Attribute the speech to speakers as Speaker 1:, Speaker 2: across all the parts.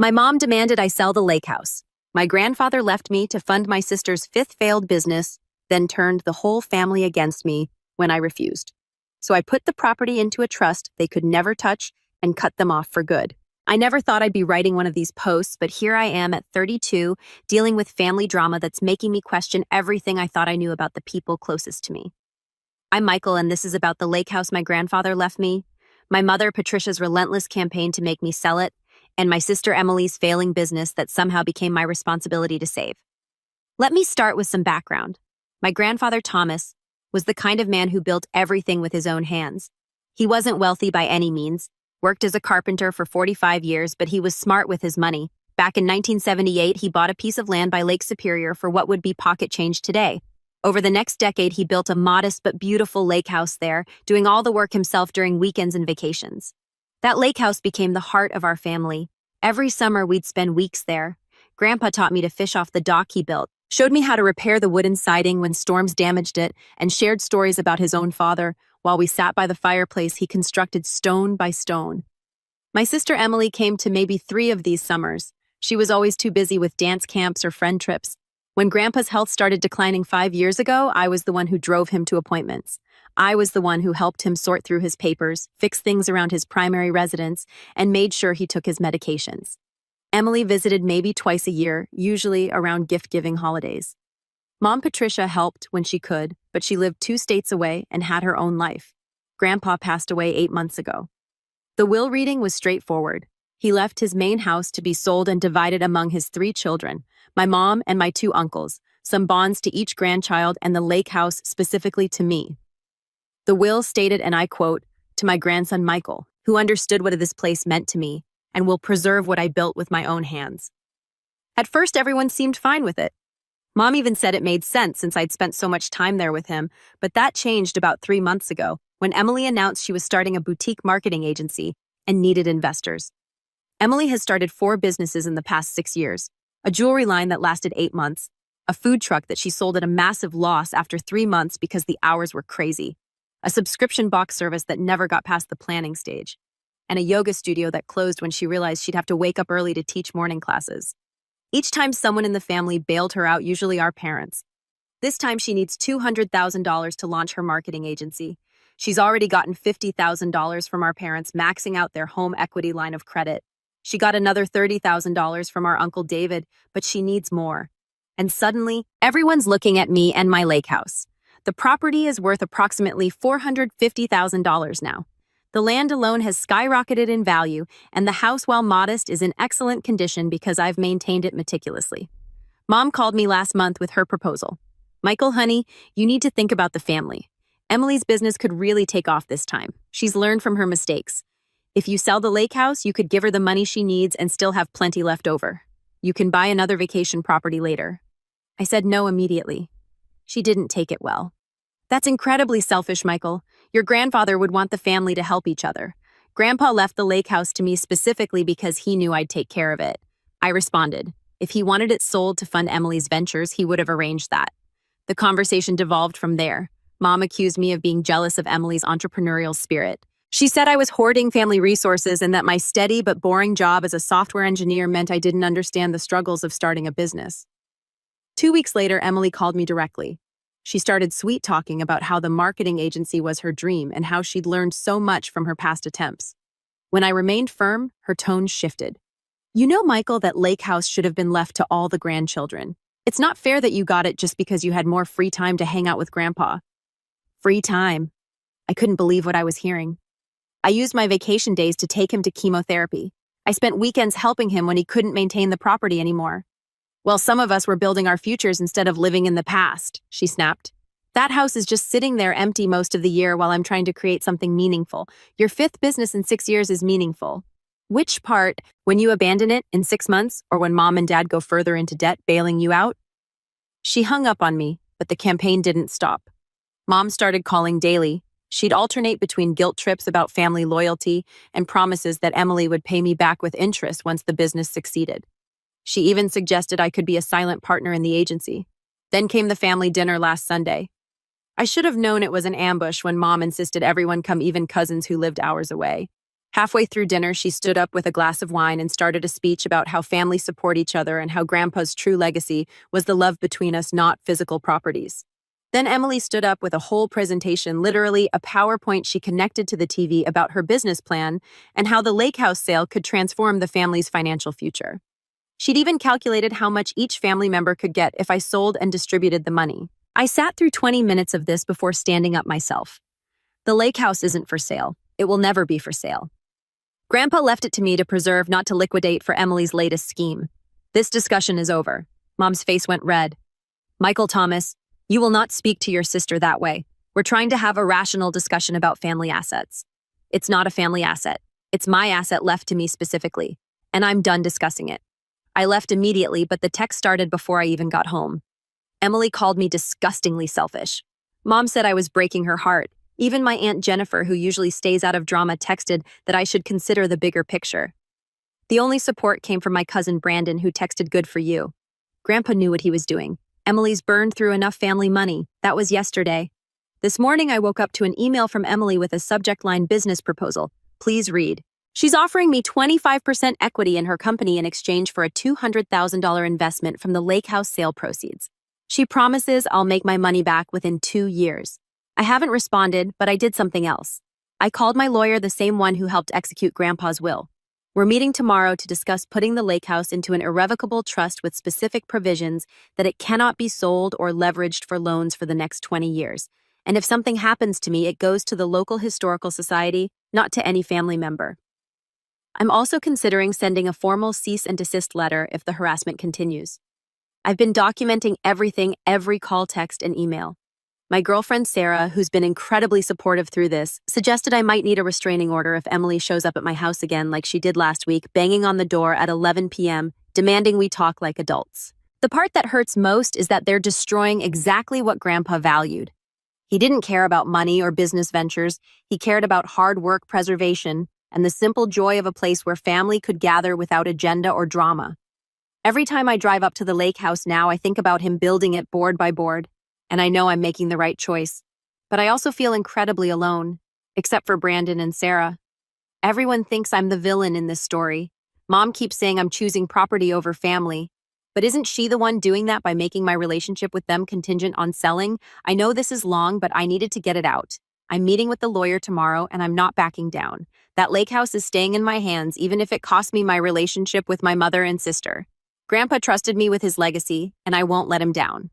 Speaker 1: My mom demanded I sell the Lakehouse. My grandfather left me to fund my sister's fifth failed business, then turned the whole family against me when I refused. So I put the property into a trust they could never touch and cut them off for good. I never thought I'd be writing one of these posts, but here I am at 32, dealing with family drama that's making me question everything I thought I knew about the people closest to me. I'm Michael, and this is about the Lakehouse my grandfather left me, my mother Patricia's relentless campaign to make me sell it, and my sister Emily's failing business that somehow became my responsibility to save. Let me start with some background. My grandfather Thomas was the kind of man who built everything with his own hands. He wasn't wealthy by any means, worked as a carpenter for 45 years, but he was smart with his money. Back in 1978, he bought a piece of land by Lake Superior for what would be pocket change today. Over the next decade, he built a modest but beautiful lake house there, doing all the work himself during weekends and vacations. That lake house became the heart of our family. Every summer, we'd spend weeks there. Grandpa taught me to fish off the dock he built, showed me how to repair the wooden siding when storms damaged it, and shared stories about his own father. While we sat by the fireplace, he constructed stone by stone. My sister Emily came to maybe 3 of these summers. She was always too busy with dance camps or friend trips. When Grandpa's health started declining 5 years ago, I was the one who drove him to appointments. I was the one who helped him sort through his papers, fix things around his primary residence, and made sure he took his medications. Emily visited maybe twice a year, usually around gift-giving holidays. Mom Patricia helped when she could, but she lived 2 states away and had her own life. Grandpa passed away 8 months ago. The will reading was straightforward. He left his main house to be sold and divided among his 3 children, my mom and my 2 uncles, some bonds to each grandchild, and the lake house specifically to me. The will stated, and I quote, "To my grandson Michael, who understood what this place meant to me, and will preserve what I built with my own hands." At first, everyone seemed fine with it. Mom even said it made sense since I'd spent so much time there with him, but that changed about 3 months ago when Emily announced she was starting a boutique marketing agency and needed investors. Emily has started 4 businesses in the past 6 years, a jewelry line that lasted 8 months, a food truck that she sold at a massive loss after 3 months because the hours were crazy, a subscription box service that never got past the planning stage, and a yoga studio that closed when she realized she'd have to wake up early to teach morning classes. Each time someone in the family bailed her out, usually our parents. This time she needs $200,000 to launch her marketing agency. She's already gotten $50,000 from our parents, maxing out their home equity line of credit. She got another $30,000 from our Uncle David, but she needs more. And suddenly, everyone's looking at me and my lake house. The property is worth approximately $450,000 now. The land alone has skyrocketed in value, and the house, while modest, is in excellent condition because I've maintained it meticulously. Mom called me last month with her proposal. "Michael, honey, you need to think about the family. Emily's business could really take off this time. She's learned from her mistakes. If you sell the lake house, you could give her the money she needs and still have plenty left over. You can buy another vacation property later." I said no immediately. She didn't take it well. "That's incredibly selfish, Michael. Your grandfather would want the family to help each other. Grandpa left the lake house to me specifically because he knew I'd take care of it." I responded. If he wanted it sold to fund Emily's ventures, he would have arranged that. The conversation devolved from there. Mom accused me of being jealous of Emily's entrepreneurial spirit. She said I was hoarding family resources and that my steady but boring job as a software engineer meant I didn't understand the struggles of starting a business. 2 weeks later, Emily called me directly. She started sweet-talking about how the marketing agency was her dream and how she'd learned so much from her past attempts. When I remained firm, her tone shifted. "You know, Michael, that lake house should have been left to all the grandchildren. It's not fair that you got it just because you had more free time to hang out with Grandpa." Free time? I couldn't believe what I was hearing. I used my vacation days to take him to chemotherapy. I spent weekends helping him when he couldn't maintain the property anymore. "Well, some of us were building our futures instead of living in the past," she snapped. "That house is just sitting there empty most of the year while I'm trying to create something meaningful. Your 5th business in 6 years is meaningful. Which part, when you abandon it in 6 months or when Mom and Dad go further into debt, bailing you out?" She hung up on me, but the campaign didn't stop. Mom started calling daily. She'd alternate between guilt trips about family loyalty and promises that Emily would pay me back with interest once the business succeeded. She even suggested I could be a silent partner in the agency. Then came the family dinner last Sunday. I should have known it was an ambush when Mom insisted everyone come, even cousins who lived hours away. Halfway through dinner, she stood up with a glass of wine and started a speech about how families support each other and how Grandpa's true legacy was the love between us, not physical properties. Then Emily stood up with a whole presentation, literally a PowerPoint she connected to the TV about her business plan and how the Lakehouse sale could transform the family's financial future. She'd even calculated how much each family member could get if I sold and distributed the money. I sat through 20 minutes of this before standing up myself. The Lakehouse isn't for sale. It will never be for sale. Grandpa left it to me to preserve, not to liquidate for Emily's latest scheme. This discussion is over. Mom's face went red. Michael Thomas, you will not speak to your sister that way. We're trying to have a rational discussion about family assets. It's not a family asset. It's my asset left to me specifically, and I'm done discussing it. I left immediately, but the text started before I even got home. Emily called me disgustingly selfish. Mom said I was breaking her heart. Even my Aunt Jennifer, who usually stays out of drama, texted that I should consider the bigger picture. The only support came from my cousin Brandon, who texted good for you. Grandpa knew what he was doing. Emily's burned through enough family money. That was yesterday. This morning I woke up to an email from Emily with a subject line business proposal. Please read. She's offering me 25% equity in her company in exchange for a $200,000 investment from the Lakehouse sale proceeds. She promises I'll make my money back within 2 years. I haven't responded, but I did something else. I called my lawyer, the same one who helped execute Grandpa's will. We're meeting tomorrow to discuss putting the Lakehouse into an irrevocable trust with specific provisions that it cannot be sold or leveraged for loans for the next 20 years. And if something happens to me, it goes to the local historical society, not to any family member. I'm also considering sending a formal cease and desist letter if the harassment continues. I've been documenting everything, every call, text, and email. My girlfriend Sarah, who's been incredibly supportive through this, suggested I might need a restraining order if Emily shows up at my house again like she did last week, banging on the door at 11 p.m., demanding we talk like adults. The part that hurts most is that they're destroying exactly what Grandpa valued. He didn't care about money or business ventures. He cared about hard work, preservation, and the simple joy of a place where family could gather without agenda or drama. Every time I drive up to the Lakehouse now, I think about him building it board by board. And I know I'm making the right choice. But I also feel incredibly alone, except for Brandon and Sarah. Everyone thinks I'm the villain in this story. Mom keeps saying I'm choosing property over family. But isn't she the one doing that by making my relationship with them contingent on selling? I know this is long, but I needed to get it out. I'm meeting with the lawyer tomorrow, and I'm not backing down. That Lakehouse is staying in my hands, even if it costs me my relationship with my mother and sister. Grandpa trusted me with his legacy, and I won't let him down.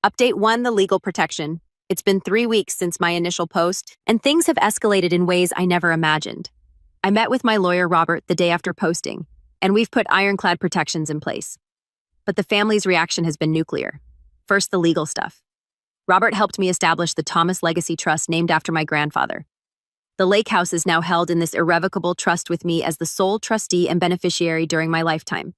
Speaker 1: Update 1, the legal protection. It's been 3 weeks since my initial post, and things have escalated in ways I never imagined. I met with my lawyer, Robert, the day after posting, and we've put ironclad protections in place. But the family's reaction has been nuclear. First, the legal stuff. Robert helped me establish the Thomas Legacy Trust named after my grandfather. The Lakehouse is now held in this irrevocable trust with me as the sole trustee and beneficiary during my lifetime.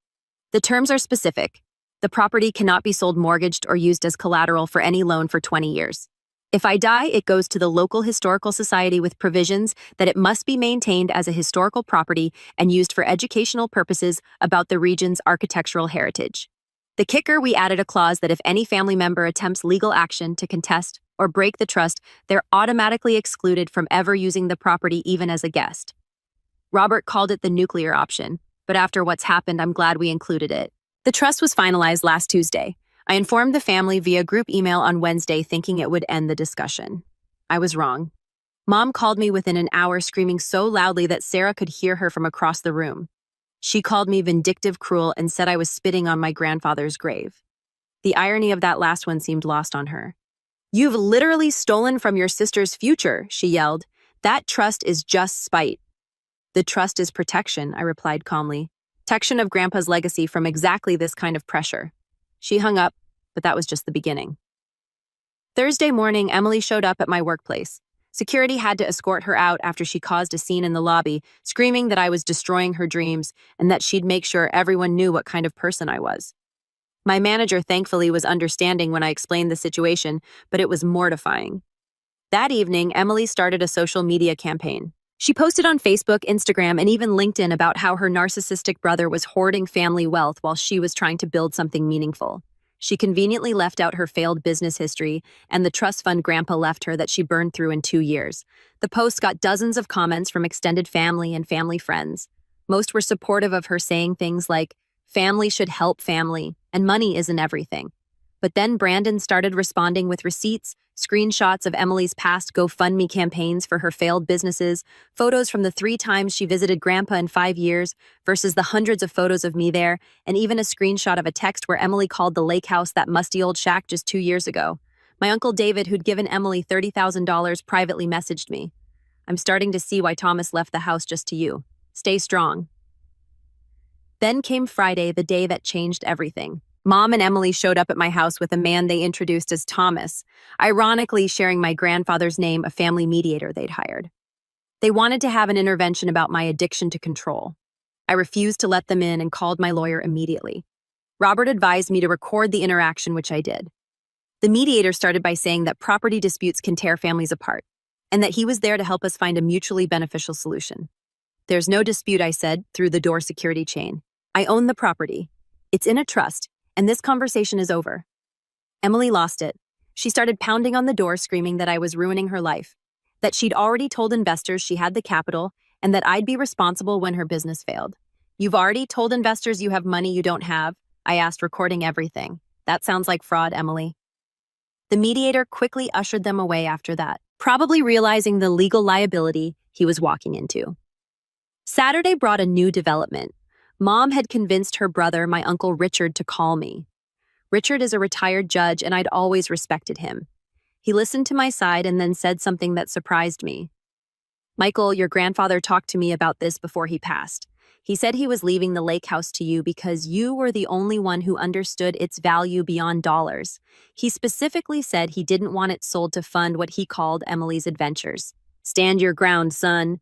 Speaker 1: The terms are specific. The property cannot be sold mortgaged or used as collateral for any loan for 20 years. If I die, it goes to the local historical society with provisions that it must be maintained as a historical property and used for educational purposes about the region's architectural heritage. The kicker, we added a clause that if any family member attempts legal action to contest or break the trust, they're automatically excluded from ever using the property even as a guest. Robert called it the nuclear option, but after what's happened, I'm glad we included it. The trust was finalized last Tuesday. I informed the family via group email on Wednesday, thinking it would end the discussion. I was wrong. Mom called me within an hour, screaming so loudly that Sarah could hear her from across the room. She called me vindictive, cruel, and said I was spitting on my grandfather's grave. The irony of that last one seemed lost on her. "You've literally stolen from your sister's future," she yelled. "That trust is just spite." "The trust is protection," I replied calmly. "Protection of Grandpa's legacy from exactly this kind of pressure." She hung up, but that was just the beginning. Thursday morning, Emily showed up at my workplace. Security had to escort her out after she caused a scene in the lobby, screaming that I was destroying her dreams and that she'd make sure everyone knew what kind of person I was. My manager thankfully was understanding when I explained the situation, but it was mortifying. That evening, Emily started a social media campaign. She posted on Facebook, Instagram, and even LinkedIn about how her narcissistic brother was hoarding family wealth while she was trying to build something meaningful. She conveniently left out her failed business history and the trust fund Grandpa left her that she burned through in 2 years. The post got dozens of comments from extended family and family friends. Most were supportive of her, saying things like, "Family should help family, and money isn't everything." But then Brandon started responding with receipts, screenshots of Emily's past GoFundMe campaigns for her failed businesses, photos from the 3 times she visited Grandpa in 5 years versus the hundreds of photos of me there, and even a screenshot of a text where Emily called the Lakehouse that musty old shack just 2 years ago. My Uncle David, who'd given Emily $30,000, privately messaged me. "I'm starting to see why Thomas left the house just to you. Stay strong." Then came Friday, the day that changed everything. Mom and Emily showed up at my house with a man they introduced as Thomas, ironically sharing my grandfather's name, a family mediator they'd hired. They wanted to have an intervention about my addiction to control. I refused to let them in and called my lawyer immediately. Robert advised me to record the interaction, which I did. The mediator started by saying that property disputes can tear families apart, and that he was there to help us find a mutually beneficial solution. "There's no dispute," I said, through the door security chain. "I own the property. It's in a trust, and this conversation is over." Emily lost it. She started pounding on the door, screaming that I was ruining her life, that she'd already told investors she had the capital, and that I'd be responsible when her business failed. "You've already told investors you have money you don't have?" I asked, recording everything. "That sounds like fraud, Emily." The mediator quickly ushered them away after that, probably realizing the legal liability he was walking into. Saturday brought a new development. Mom had convinced her brother, my Uncle Richard, to call me. Richard is a retired judge, and I'd always respected him. He listened to my side and then said something that surprised me. "Michael, your grandfather talked to me about this before he passed. He said he was leaving the Lakehouse to you because you were the only one who understood its value beyond dollars. He specifically said he didn't want it sold to fund what he called Emily's adventures. Stand your ground, son."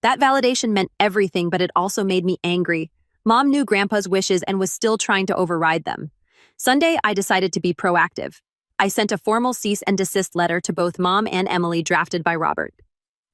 Speaker 1: That validation meant everything, but it also made me angry. Mom knew Grandpa's wishes and was still trying to override them. Sunday, I decided to be proactive. I sent a formal cease and desist letter to both Mom and Emily, drafted by Robert.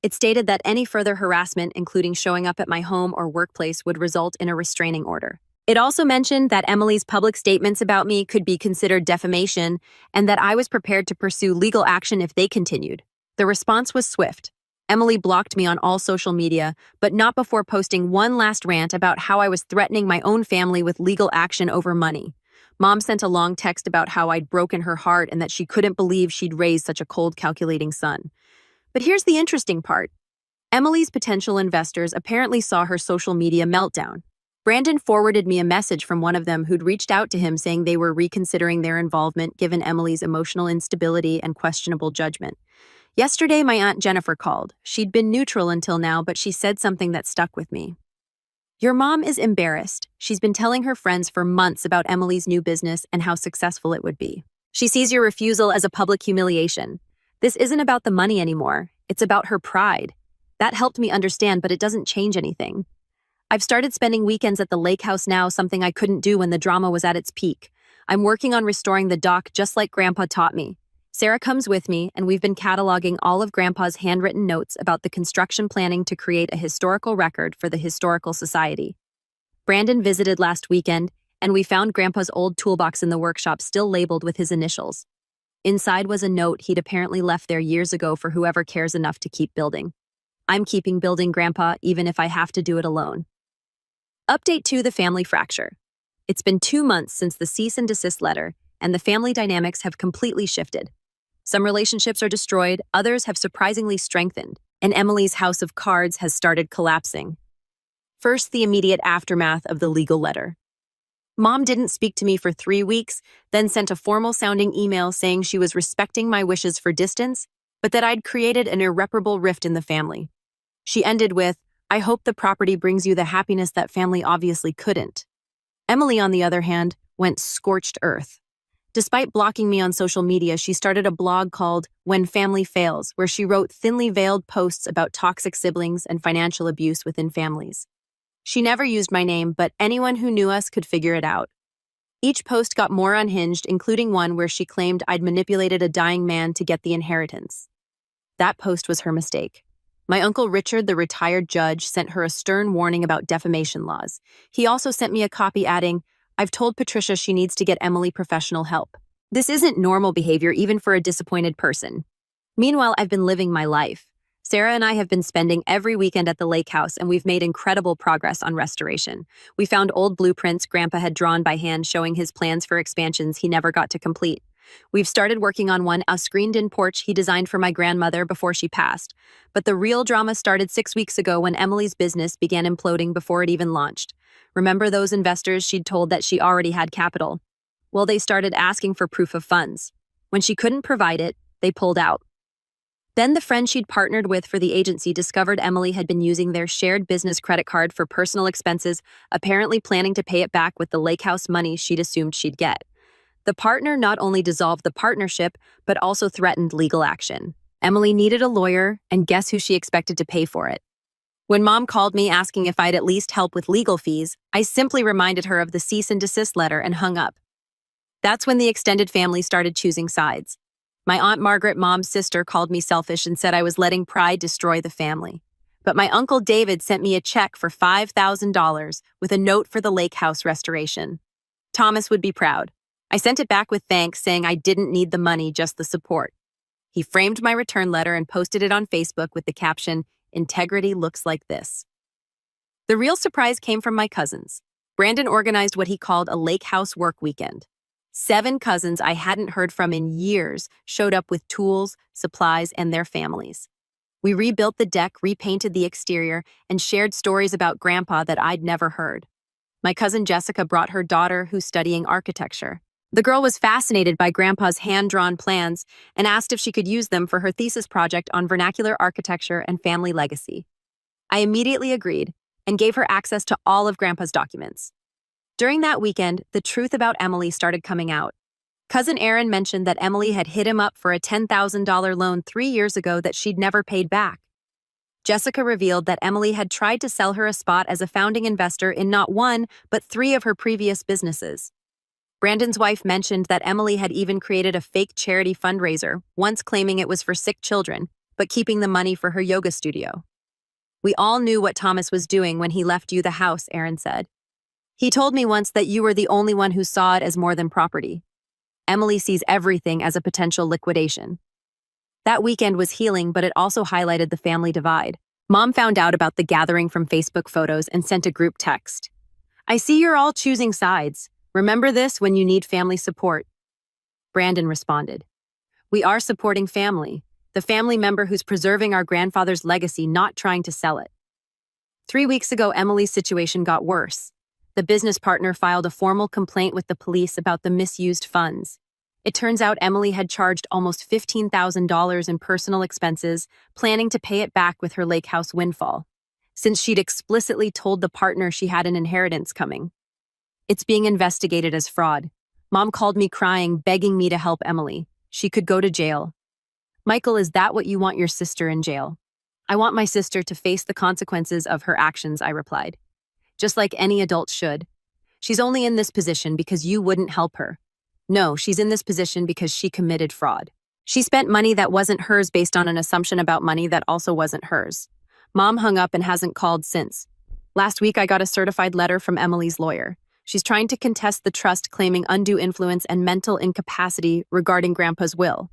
Speaker 1: It stated that any further harassment, including showing up at my home or workplace, would result in a restraining order. It also mentioned that Emily's public statements about me could be considered defamation and that I was prepared to pursue legal action if they continued. The response was swift. Emily blocked me on all social media, but not before posting one last rant about how I was threatening my own family with legal action over money. Mom sent a long text about how I'd broken her heart and that she couldn't believe she'd raised such a cold, calculating son. But here's the interesting part. Emily's potential investors apparently saw her social media meltdown. Brandon forwarded me a message from one of them who'd reached out to him saying they were reconsidering their involvement given Emily's emotional instability and questionable judgment. Yesterday, my Aunt Jennifer called. She'd been neutral until now, but she said something that stuck with me. "Your mom is embarrassed. She's been telling her friends for months about Emily's new business and how successful it would be. She sees your refusal as a public humiliation. This isn't about the money anymore. It's about her pride. That helped me understand, but it doesn't change anything. I've started spending weekends at the Lakehouse now, something I couldn't do when the drama was at its peak. I'm working on restoring the dock just like Grandpa taught me. Sarah comes with me, and we've been cataloging all of Grandpa's handwritten notes about the construction planning to create a historical record for the Historical Society. Brandon visited last weekend, and we found Grandpa's old toolbox in the workshop still labeled with his initials. Inside was a note he'd apparently left there years ago for whoever cares enough to keep building. I'm keeping building, Grandpa, even if I have to do it alone. Update 2: the family fracture. It's been 2 months since the cease and desist letter, and the family dynamics have completely shifted. Some relationships are destroyed, others have surprisingly strengthened, and Emily's house of cards has started collapsing. First, the immediate aftermath of the legal letter. Mom didn't speak to me for 3 weeks, then sent a formal-sounding email saying she was respecting my wishes for distance, but that I'd created an irreparable rift in the family. She ended with, "I hope the property brings you the happiness that family obviously couldn't." Emily, on the other hand, went scorched earth. Despite blocking me on social media, she started a blog called When Family Fails, where she wrote thinly veiled posts about toxic siblings and financial abuse within families. She never used my name, but anyone who knew us could figure it out. Each post got more unhinged, including one where she claimed I'd manipulated a dying man to get the inheritance. That post was her mistake. My Uncle Richard, the retired judge, sent her a stern warning about defamation laws. He also sent me a copy adding, I've told Patricia she needs to get Emily professional help. This isn't normal behavior even for a disappointed person. Meanwhile, I've been living my life. Sarah and I have been spending every weekend at the Lakehouse, and we've made incredible progress on restoration. We found old blueprints Grandpa had drawn by hand showing his plans for expansions he never got to complete. We've started working on a screened-in porch he designed for my grandmother before she passed. But the real drama started 6 weeks ago when Emily's business began imploding before it even launched. Remember those investors she'd told that she already had capital? Well, they started asking for proof of funds. When she couldn't provide it, they pulled out. Then the friend she'd partnered with for the agency discovered Emily had been using their shared business credit card for personal expenses, apparently planning to pay it back with the Lakehouse money she'd assumed she'd get. The partner not only dissolved the partnership, but also threatened legal action. Emily needed a lawyer, and guess who she expected to pay for it? When Mom called me asking if I'd at least help with legal fees, I simply reminded her of the cease and desist letter and hung up. That's when the extended family started choosing sides. My Aunt Margaret, Mom's sister, called me selfish and said I was letting pride destroy the family. But my Uncle David sent me a check for $5,000 with a note for the Lakehouse restoration. Thomas would be proud. I sent it back with thanks, saying I didn't need the money, just the support. He framed my return letter and posted it on Facebook with the caption, "Integrity looks like this." The real surprise came from my cousins. Brandon organized what he called a Lakehouse work weekend. 7 cousins I hadn't heard from in years showed up with tools, supplies, and their families. We rebuilt the deck, repainted the exterior, and shared stories about Grandpa that I'd never heard. My cousin Jessica brought her daughter, who's studying architecture. The girl was fascinated by Grandpa's hand-drawn plans and asked if she could use them for her thesis project on vernacular architecture and family legacy. I immediately agreed and gave her access to all of Grandpa's documents. During that weekend, the truth about Emily started coming out. Cousin Aaron mentioned that Emily had hit him up for a $10,000 loan 3 years ago that she'd never paid back. Jessica revealed that Emily had tried to sell her a spot as a founding investor in not 1, but 3 of her previous businesses. Brandon's wife mentioned that Emily had even created a fake charity fundraiser, once claiming it was for sick children, but keeping the money for her yoga studio. "We all knew what Thomas was doing when he left you the house," Aaron said. "He told me once that you were the only one who saw it as more than property. Emily sees everything as a potential liquidation." That weekend was healing, but it also highlighted the family divide. Mom found out about the gathering from Facebook photos and sent a group text. "I see you're all choosing sides. Remember this when you need family support." Brandon responded, "We are supporting family, the family member who's preserving our grandfather's legacy, not trying to sell it." 3 weeks ago, Emily's situation got worse. The business partner filed a formal complaint with the police about the misused funds. It turns out Emily had charged almost $15,000 in personal expenses, planning to pay it back with her Lakehouse windfall, since she'd explicitly told the partner she had an inheritance coming. It's being investigated as fraud. Mom called me crying, begging me to help Emily. She could go to jail. "Michael, is that what you want your sister in jail?" "I want my sister to face the consequences of her actions," I replied. "Just like any adult should. She's only in this position because you wouldn't help her. No, she's in this position because she committed fraud. She spent money that wasn't hers based on an assumption about money that also wasn't hers." Mom hung up and hasn't called since. Last week, I got a certified letter from Emily's lawyer. She's trying to contest the trust, claiming undue influence and mental incapacity regarding Grandpa's will.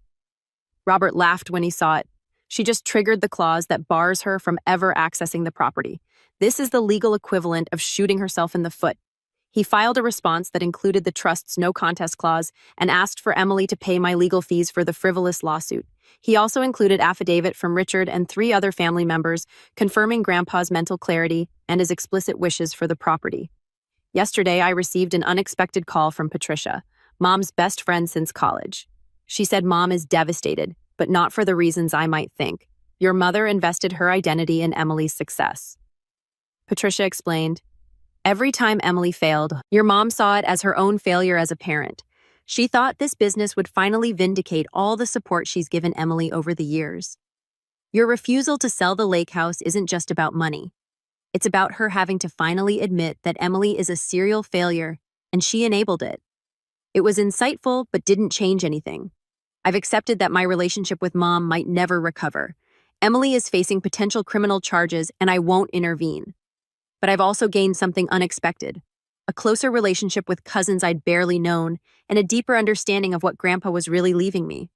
Speaker 1: Robert laughed when he saw it. She just triggered the clause that bars her from ever accessing the property. This is the legal equivalent of shooting herself in the foot. He filed a response that included the trust's no contest clause and asked for Emily to pay my legal fees for the frivolous lawsuit. He also included affidavit from Richard and 3 other family members confirming Grandpa's mental clarity and his explicit wishes for the property. Yesterday, I received an unexpected call from Patricia, Mom's best friend since college. She said Mom is devastated, but not for the reasons I might think. Your mother invested her identity in Emily's success. Patricia explained, "Every time Emily failed, your mom saw it as her own failure as a parent. She thought this business would finally vindicate all the support she's given Emily over the years. Your refusal to sell the Lakehouse isn't just about money. It's about her having to finally admit that Emily is a serial failure, and she enabled it. It was insightful, but didn't change anything. I've accepted that my relationship with Mom might never recover. Emily is facing potential criminal charges, and I won't intervene. But I've also gained something unexpected. a closer relationship with cousins I'd barely known, and a deeper understanding of what Grandpa was really leaving me.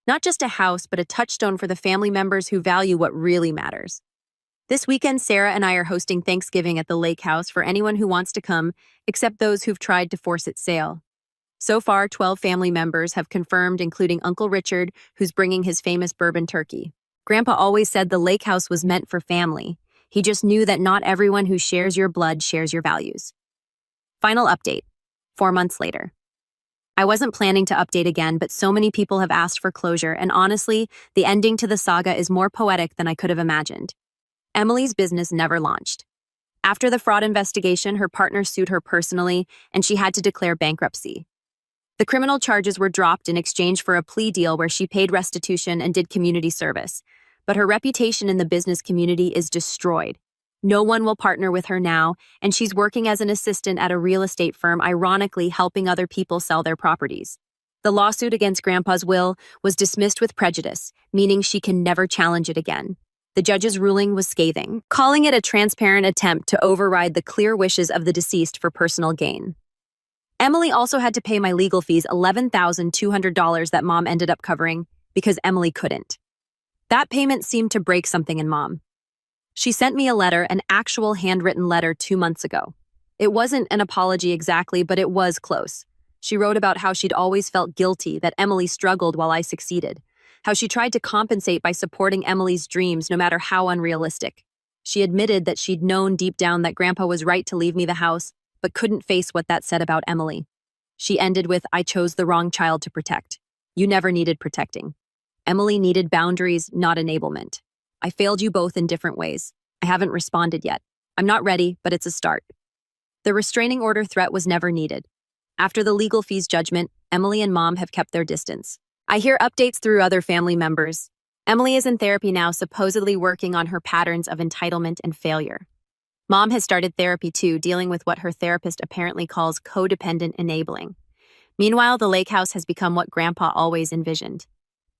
Speaker 1: Not just a house, but a touchstone for the family members who value what really matters. This weekend, Sarah and I are hosting Thanksgiving at the Lakehouse for anyone who wants to come, except those who've tried to force its sale. So far, 12 family members have confirmed, including Uncle Richard, who's bringing his famous bourbon turkey. Grandpa always said the Lakehouse was meant for family. He just knew that not everyone who shares your blood shares your values. Final update, 4 months later. I wasn't planning to update again, but so many people have asked for closure, and honestly, the ending to the saga is more poetic than I could have imagined. Emily's business never launched. After the fraud investigation, her partner sued her personally, and she had to declare bankruptcy. The criminal charges were dropped in exchange for a plea deal where she paid restitution and did community service. But her reputation in the business community is destroyed. No one will partner with her now, and she's working as an assistant at a real estate firm, ironically helping other people sell their properties. The lawsuit against Grandpa's will was dismissed with prejudice, meaning she can never challenge it again. The judge's ruling was scathing, calling it a transparent attempt to override the clear wishes of the deceased for personal gain. Emily also had to pay my legal fees, $11,200 that Mom ended up covering, because Emily couldn't. That payment seemed to break something in Mom. She sent me a letter, an actual handwritten letter, 2 months ago. It wasn't an apology exactly, but it was close. She wrote about how she'd always felt guilty that Emily struggled while I succeeded, how she tried to compensate by supporting Emily's dreams no matter how unrealistic. She admitted that she'd known deep down that Grandpa was right to leave me the house, but couldn't face what that said about Emily. She ended with, "I chose the wrong child to protect. You never needed protecting. Emily needed boundaries, not enablement. I failed you both in different ways. I haven't responded yet. I'm not ready, but it's a start." The restraining order threat was never needed. After the legal fees judgment, Emily and Mom have kept their distance. I hear updates through other family members. Emily is in therapy now, supposedly working on her patterns of entitlement and failure. Mom has started therapy too, dealing with what her therapist apparently calls codependent enabling. Meanwhile, the Lakehouse has become what Grandpa always envisioned.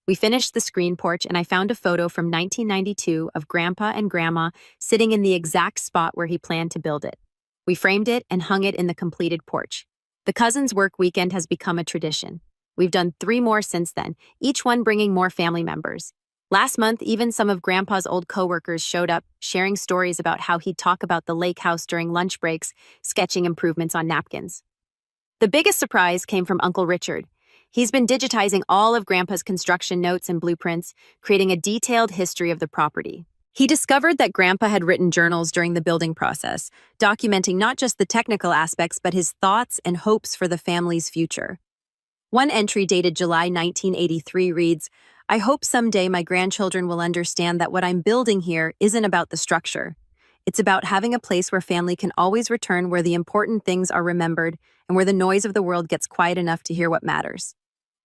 Speaker 1: We finished the screen porch, and I found a photo from 1992 of Grandpa and Grandma sitting in the exact spot where he planned to build it. We framed it and hung it in the completed porch. The cousins' work weekend has become a tradition. We've done 3 more since then, each one bringing more family members. Last month, even some of Grandpa's old coworkers showed up, sharing stories about how he'd talk about the Lakehouse during lunch breaks, sketching improvements on napkins. The biggest surprise came from Uncle Richard. He's been digitizing all of Grandpa's construction notes and blueprints, creating a detailed history of the property. He discovered that Grandpa had written journals during the building process, documenting not just the technical aspects, but his thoughts and hopes for the family's future. One entry dated July 1983 reads, "I hope someday my grandchildren will understand that what I'm building here isn't about the structure. It's about having a place where family can always return, where the important things are remembered, and where the noise of the world gets quiet enough to hear what matters."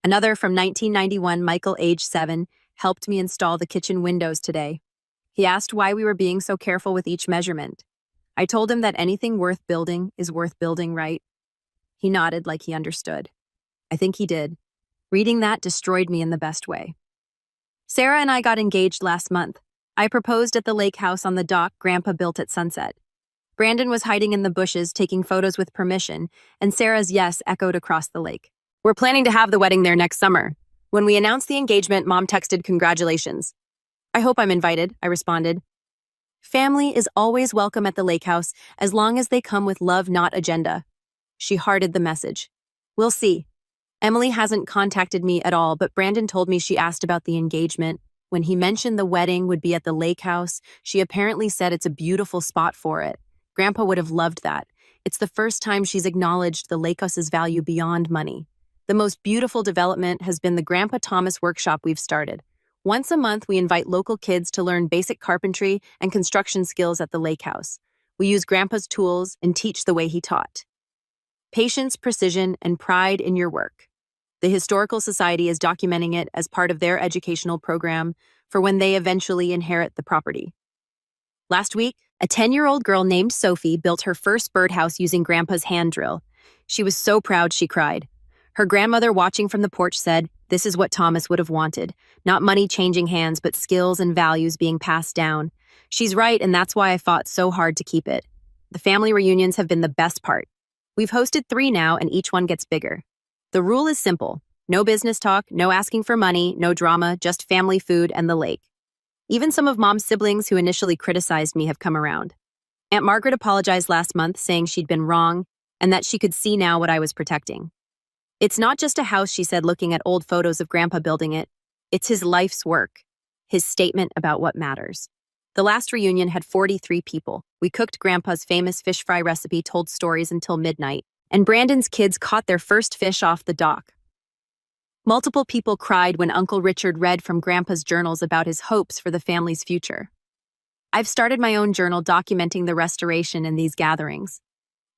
Speaker 1: Another from 1991, Michael, age 7, helped me install the kitchen windows today. He asked why we were being so careful with each measurement. I told him that anything worth building is worth building right. He nodded like he understood. I think he did. Reading that destroyed me in the best way. Sarah and I got engaged last month. I proposed at the Lakehouse on the dock Grandpa built at sunset. Brandon was hiding in the bushes, taking photos with permission, and Sarah's yes echoed across the lake. "We're planning to have the wedding there next summer." When we announced the engagement, Mom texted congratulations. "I hope I'm invited," I responded. "Family is always welcome at the Lakehouse, as long as they come with love, not agenda." She hearted the message. "We'll see." Emily hasn't contacted me at all, but Brandon told me she asked about the engagement. When he mentioned the wedding would be at the Lakehouse, she apparently said it's a beautiful spot for it. Grandpa would have loved that. It's the first time she's acknowledged the Lakehouse's value beyond money. The most beautiful development has been the Grandpa Thomas workshop we've started. Once a month, we invite local kids to learn basic carpentry and construction skills at the Lakehouse. We use Grandpa's tools and teach the way he taught. Patience, precision, and pride in your work. The Historical Society is documenting it as part of their educational program for when they eventually inherit the property. Last week, a 10-year-old girl named Sophie built her first birdhouse using Grandpa's hand drill. She was so proud she cried. Her grandmother, watching from the porch, said, "This is what Thomas would have wanted. Not money changing hands, but skills and values being passed down." She's right, and that's why I fought so hard to keep it. The family reunions have been the best part. We've hosted 3 now, and each one gets bigger. The rule is simple: no business talk, no asking for money, no drama, just family food and the lake. Even some of Mom's siblings who initially criticized me have come around. Aunt Margaret apologized last month, saying she'd been wrong and that she could see now what I was protecting. It's not just a house, she said, looking at old photos of Grandpa building it. It's his life's work, his statement about what matters. The last reunion had 43 people. We cooked Grandpa's famous fish fry recipe, told stories until midnight, and Brandon's kids caught their first fish off the dock. Multiple people cried when Uncle Richard read from Grandpa's journals about his hopes for the family's future. I've started my own journal documenting the restoration in these gatherings.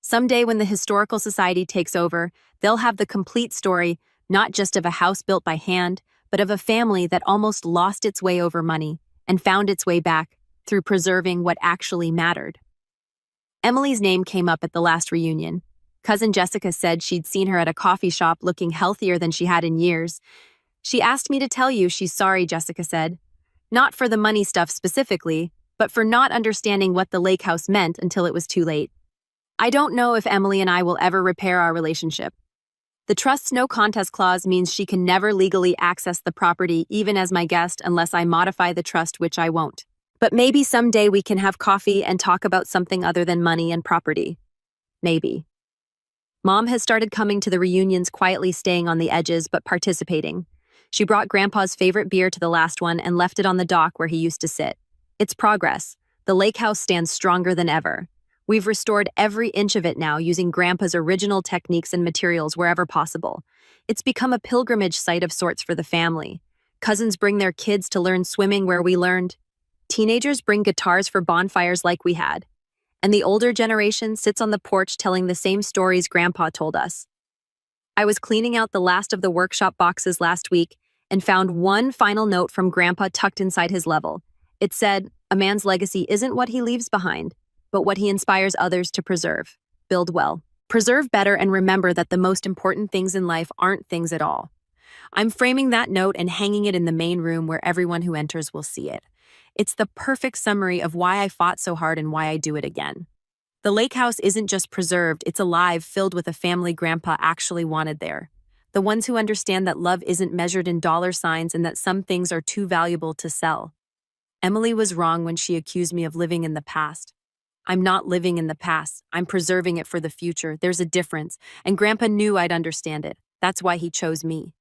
Speaker 1: Someday when the Historical Society takes over, they'll have the complete story, not just of a house built by hand, but of a family that almost lost its way over money and found its way back through preserving what actually mattered. Emily's name came up at the last reunion. Cousin Jessica said she'd seen her at a coffee shop looking healthier than she had in years. She asked me to tell you she's sorry, Jessica said. Not for the money stuff specifically, but for not understanding what the Lakehouse meant until it was too late. I don't know if Emily and I will ever repair our relationship. The trust's no contest clause means she can never legally access the property, even as my guest, unless I modify the trust, which I won't. But maybe someday we can have coffee and talk about something other than money and property. Maybe. Mom has started coming to the reunions, quietly staying on the edges but participating. She brought Grandpa's favorite beer to the last one and left it on the dock where he used to sit. It's progress. The Lakehouse stands stronger than ever. We've restored every inch of it now, using Grandpa's original techniques and materials wherever possible. It's become a pilgrimage site of sorts for the family. Cousins bring their kids to learn swimming where we learned. Teenagers bring guitars for bonfires like we had. And the older generation sits on the porch telling the same stories Grandpa told us. I was cleaning out the last of the workshop boxes last week and found one final note from Grandpa tucked inside his level. It said, "A man's legacy isn't what he leaves behind, but what he inspires others to preserve. Build well. Preserve better, and remember that the most important things in life aren't things at all." I'm framing that note and hanging it in the main room where everyone who enters will see it. It's the perfect summary of why I fought so hard and why I do it again. The Lakehouse isn't just preserved, it's alive, filled with a family Grandpa actually wanted there. The ones who understand that love isn't measured in dollar signs and that some things are too valuable to sell. Emily was wrong when she accused me of living in the past. I'm not living in the past. I'm preserving it for the future. There's a difference, and Grandpa knew I'd understand it. That's why he chose me.